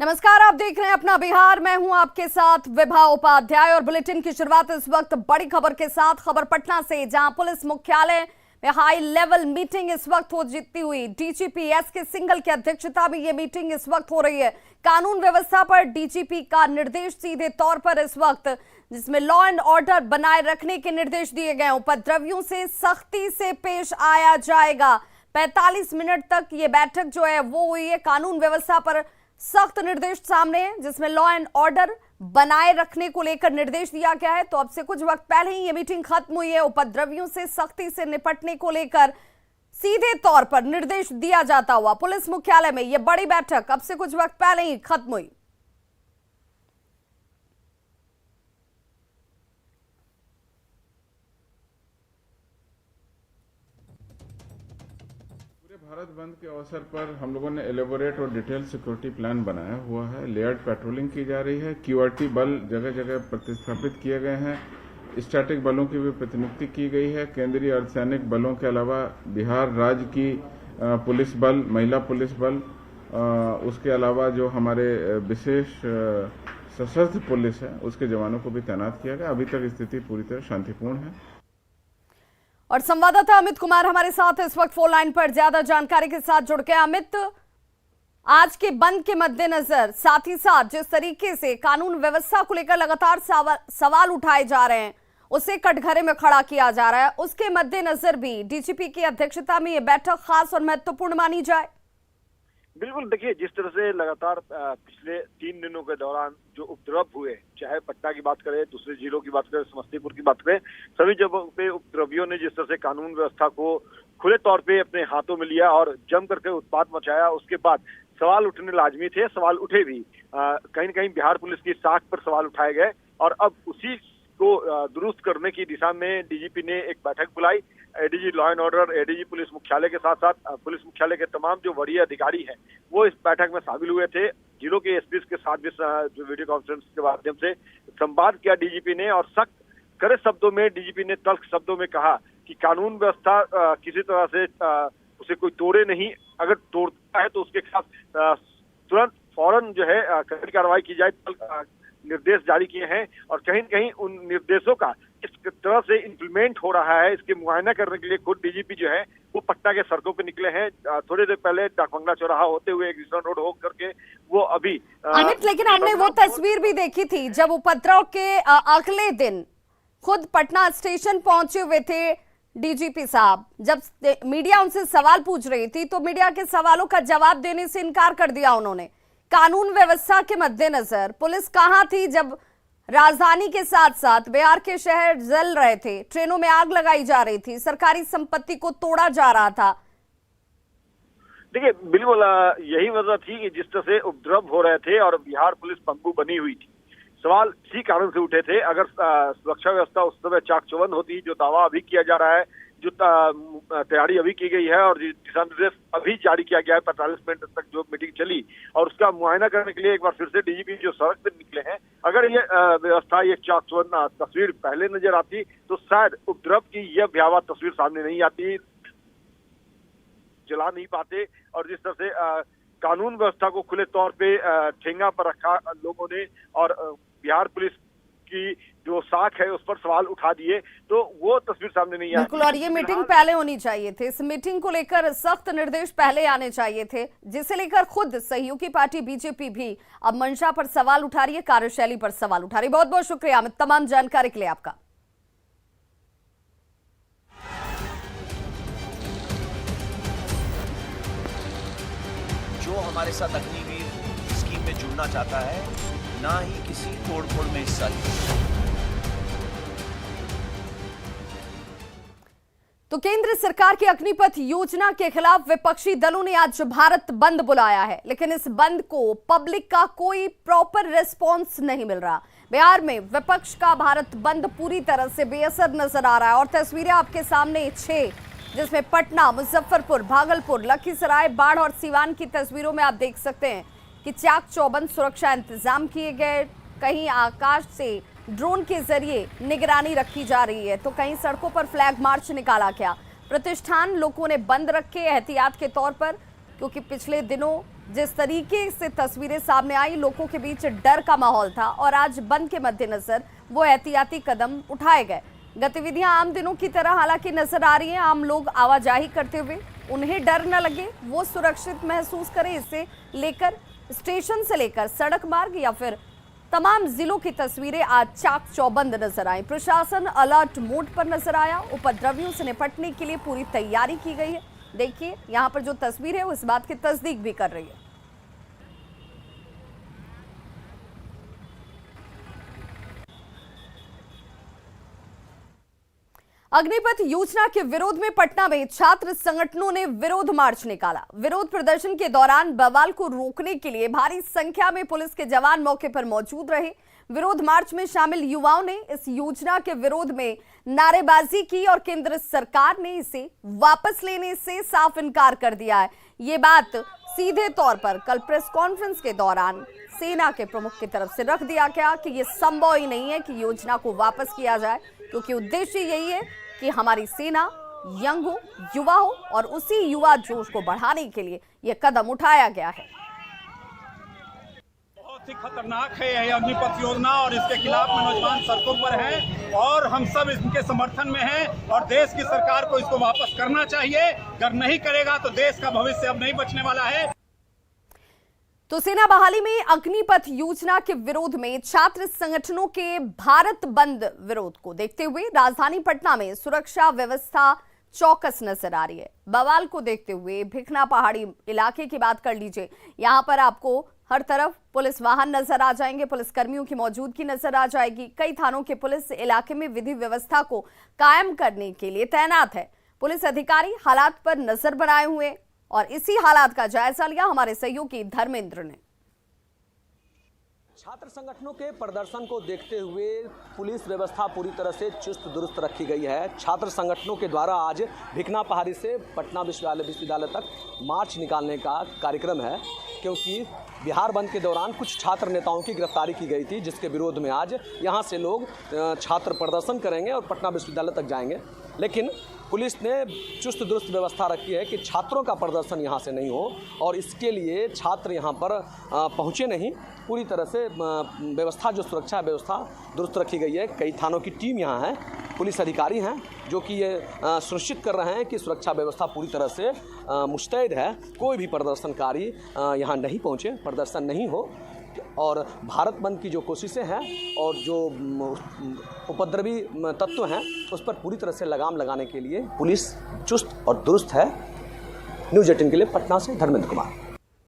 नमस्कार, आप देख रहे हैं अपना बिहार। मैं हूं आपके साथ विभा उपाध्याय और बुलेटिन की शुरुआत इस वक्त बड़ी खबर के साथ। खबर पटना से, जहां पुलिस मुख्यालय में हाई लेवल मीटिंग इस वक्त हो जीती हुई। डीजीपी एसके सिंघल की अध्यक्षता में यह मीटिंग इस वक्त हो रही है। कानून व्यवस्था पर डीजीपी का निर्देश सीधे तौर पर इस वक्त, जिसमें लॉ एंड ऑर्डर बनाए रखने के निर्देश दिए गए। उपद्रवियों से सख्ती से पेश आया जाएगा। 45 मिनट तक ये बैठक जो है वो हुई है। कानून व्यवस्था पर सख्त निर्देश सामने है, जिसमें लॉ एंड ऑर्डर बनाए रखने को लेकर निर्देश दिया गया है। तो अब से कुछ वक्त पहले ही ये मीटिंग खत्म हुई है। उपद्रवियों से सख्ती से निपटने को लेकर सीधे तौर पर निर्देश दिया जाता हुआ पुलिस मुख्यालय में यह बड़ी बैठक अब से कुछ वक्त पहले ही खत्म हुई। भारत बंद के अवसर पर हम लोगों ने एलेबोरेट और डिटेल सिक्योरिटी प्लान बनाया हुआ है। लेयर्ड पेट्रोलिंग की जा रही है। क्यूआरटी बल जगह जगह प्रतिस्थापित किए गए हैं। स्टैटिक बलों की भी प्रतिनियुक्ति की गई है। केंद्रीय अर्धसैनिक बलों के अलावा बिहार राज्य की पुलिस बल, महिला पुलिस बल, उसके अलावा जो हमारे विशेष सशस्त्र पुलिस है उसके जवानों को भी तैनात किया गया। अभी तक स्थिति पूरी तरह शांतिपूर्ण है। और संवाददाता अमित कुमार हमारे साथ इस वक्त फोन लाइन पर ज्यादा जानकारी के साथ जुड़ गए। अमित, आज के बंद के मद्देनजर, साथ ही साथ जिस तरीके से कानून व्यवस्था को लेकर लगातार सवाल उठाए जा रहे हैं, उसे कटघरे में खड़ा किया जा रहा है, उसके मद्देनजर भी डीजीपी की अध्यक्षता में यह बैठक खास और महत्वपूर्ण मानी जाए। बिल्कुल, देखिए, जिस तरह से लगातार पिछले 3 दिनों के दौरान जो उपद्रव हुए, चाहे पटना की बात करें, दूसरे जिलों की बात करें, समस्तीपुर की बात करें, सभी जगहों पे उपद्रवियों ने जिस तरह से कानून व्यवस्था को खुले तौर पे अपने हाथों में लिया और जम करके उत्पात मचाया, उसके बाद सवाल उठने लाजमी थे, सवाल उठे भी। कहीं न कहीं बिहार पुलिस की साख पर सवाल उठाए गए और अब उसी को दुरुस्त करने की दिशा में डीजीपी ने एक बैठक बुलाई। ADG law and order, ADG police मुख्यालय के साथ साथ पुलिस मुख्यालय के तमाम जो वरीय अधिकारी हैं वो इस बैठक में शामिल हुए थे। जिलों के एसपी के साथ भी जो वीडियो कॉन्फ्रेंस के माध्यम से संवाद किया डीजीपी ने, और सख्त कड़े शब्दों में डीजीपी ने तल्ख शब्दों में कहा कि कानून व्यवस्था किसी तरह से उसे कोई तोड़े नहीं, अगर तोड़ता है तो उसके खिलाफ तुरंत फौरन जो है कड़ी कार्रवाई की जाए, निर्देश जारी किए हैं। और कहीं न कहीं उन निर्देशों का इस तरह से इम्प्लीमेंट हो रहा है, इसके मुआयना करने के लिए खुद डीजीपी जो है वो पटना के सड़कों पे निकले हैं। थोड़ी देर पहले डाकबंगला चौराहा होते हुए एग्जिस्टन रोड हो करके वो अभी अमित, लेकिन हमने वो तस्वीर भी देखी थी जब उपद्रव के अगले दिन खुद पटना स्टेशन पहुंचे हुए थे डीजीपी साहब। जब मीडिया उनसे सवाल पूछ रही थी तो मीडिया के सवालों का जवाब देने से इनकार कर दिया उन्होंने। कानून व्यवस्था के मद्देनजर पुलिस कहां थी जब राजधानी के साथ साथ बिहार के शहर जल रहे थे, ट्रेनों में आग लगाई जा रही थी, सरकारी संपत्ति को तोड़ा जा रहा था? देखिए, बिल्कुल यही वजह थी कि जिस तरह से उपद्रव हो रहे थे और बिहार पुलिस पंगु बनी हुई थी, सवाल इसी कारण से उठे थे। अगर सुरक्षा व्यवस्था उस समय चाक चौबंद होती, जो दावा अभी किया जा रहा है, जो तैयारी अभी की गई है और दिशा निर्देश अभी जारी किया गया है, 45 मिनट तक जो मीटिंग चली, और उसका मुआयना करने के लिए एक बार फिर से डीजीपी जो सड़क पर निकले हैं, अगर ये व्यवस्था, ये चाक चौबंद तस्वीर पहले नजर आती तो शायद उपद्रव की यह भयावह तस्वीर सामने नहीं आती, चला नहीं पाते। और जिस तरह से कानून व्यवस्था को खुले तौर पे ठेंगा पर रखा लोगों ने और बिहार पुलिस की जो साख है उस पर सवाल उठा दिए, तो वो तस्वीर सामने नहीं आई। बिल्कुल, और ये मीटिंग पहले होनी चाहिए थी। इस मीटिंग को लेकर सख्त निर्देश पहले आने चाहिए थे, जिसे लेकर खुद सहयोगी पार्टी बीजेपी भी अब मंशा पर सवाल उठा रही है, कार्यशैली पर सवाल उठा रही है। बहुत बहुत शुक्रिया अमित, तमाम जानकारी के लिए आपका। जो हमारे साथ अग्निवीर स्कीम में जुड़ना चाहता है, ना ही किसी तोड़फोड़ में हिस्सा लिया। तो केंद्र सरकार की अग्निपथ योजना के खिलाफ विपक्षी दलों ने आज भारत बंद बुलाया है, लेकिन इस बंद को पब्लिक का कोई प्रॉपर रिस्पांस नहीं मिल रहा। बिहार में विपक्ष का भारत बंद पूरी तरह से बेअसर नजर आ रहा है और तस्वीरें आपके सामने 6, जिसमें पटना, मुजफ्फरपुर, भागलपुर, लखीसराय, बाढ़ और सीवान की तस्वीरों में आप देख सकते हैं कि चाक चौबंद सुरक्षा इंतजाम किए गए। कहीं आकाश से ड्रोन के जरिए निगरानी रखी जा रही है, तो कहीं सड़कों पर फ्लैग मार्च निकाला गया। प्रतिष्ठान लोगों ने बंद रखे एहतियात के तौर पर, क्योंकि पिछले दिनों जिस तरीके से तस्वीरें सामने आई, लोगों के बीच डर का माहौल था और आज बंद के मद्देनजर वो एहतियाती कदम उठाए गए। गतिविधियां आम दिनों की तरह हालांकि नजर आ रही हैं। आम लोग आवाजाही करते हुए, उन्हें डर न लगे, वो सुरक्षित महसूस करें, इसे लेकर स्टेशन से लेकर सड़क मार्ग या फिर तमाम जिलों की तस्वीरें आज चाक चौबंद नजर आई। प्रशासन अलर्ट मोड पर नजर आया। उपद्रवियों से निपटने के लिए पूरी तैयारी की गई है। देखिए यहाँ पर जो तस्वीर है वो इस बात की तस्दीक भी कर रही है। अग्निपथ योजना के विरोध में पटना में छात्र संगठनों ने विरोध मार्च निकाला। विरोध प्रदर्शन के दौरान बवाल को रोकने के लिए भारी संख्या में पुलिस के जवान मौके पर मौजूद रहे। विरोध मार्च में शामिल युवाओं ने इस योजना के विरोध में नारेबाजी की और केंद्र सरकार ने इसे वापस लेने से साफ इनकार कर दिया है। ये बात सीधे तौर पर कल प्रेस कॉन्फ्रेंस के दौरान सेना के प्रमुख की तरफ से रख दिया गया कि यह संभव ही नहीं है कि योजना को वापस किया जाए, क्योंकि उद्देश्य यही है कि हमारी सेना यंग हो, युवा हो और उसी युवा जोश को बढ़ाने के लिए यह कदम उठाया गया है। बहुत ही खतरनाक है यह अग्निपथ योजना और इसके खिलाफ नौजवान सड़कों पर हैं और हम सब इनके समर्थन में हैं और देश की सरकार को इसको वापस करना चाहिए। अगर नहीं करेगा तो देश का भविष्य अब नहीं बचने वाला है। तो सेना बहाली में अग्निपथ योजना के विरोध में छात्र संगठनों के भारत बंद विरोध को देखते हुए राजधानी पटना में सुरक्षा व्यवस्था चौकस नजर आ रही है। बवाल को देखते हुए भिखना पहाड़ी इलाके की बात कर लीजिए। यहां पर आपको हर तरफ पुलिस वाहन नजर आ जाएंगे, पुलिस कर्मियों की मौजूदगी नजर आ जाएगी। कई थानों के पुलिस इलाके में विधि व्यवस्था को कायम करने के लिए तैनात है। पुलिस अधिकारी हालात पर नजर बनाए हुए और इसी हालात का जायजा लिया हमारे सहयोगी धर्मेंद्र ने। छात्र संगठनों के प्रदर्शन को देखते हुए पुलिस व्यवस्था पूरी तरह से चुस्त दुरुस्त रखी गई है। छात्र संगठनों के द्वारा आज भिखना पहाड़ी से पटना विश्वविद्यालय तक मार्च निकालने का कार्यक्रम है, क्योंकि बिहार बंद के दौरान कुछ छात्र नेताओं की गिरफ्तारी की गई थी, जिसके विरोध में आज यहां से लोग छात्र प्रदर्शन करेंगे और पटना विश्वविद्यालय तक जाएंगे। लेकिन पुलिस ने चुस्त दुरुस्त व्यवस्था रखी है कि छात्रों का प्रदर्शन यहां से नहीं हो और इसके लिए छात्र यहां पर पहुंचे नहीं। पूरी तरह से व्यवस्था, जो सुरक्षा व्यवस्था दुरुस्त रखी गई है। कई थानों की टीम यहां है, पुलिस अधिकारी हैं जो कि ये सुनिश्चित कर रहे हैं कि सुरक्षा व्यवस्था पूरी तरह से मुस्तैद है। कोई भी प्रदर्शनकारी यहां नहीं पहुंचे, प्रदर्शन नहीं हो और भारत बंद की जो कोशिशें हैं और जो उपद्रवी तत्व हैं उस पर पूरी तरह से लगाम लगाने के लिए पुलिस चुस्त और दुरुस्त है। न्यूज़ 18 के लिए पटना से धर्मेंद्र कुमार।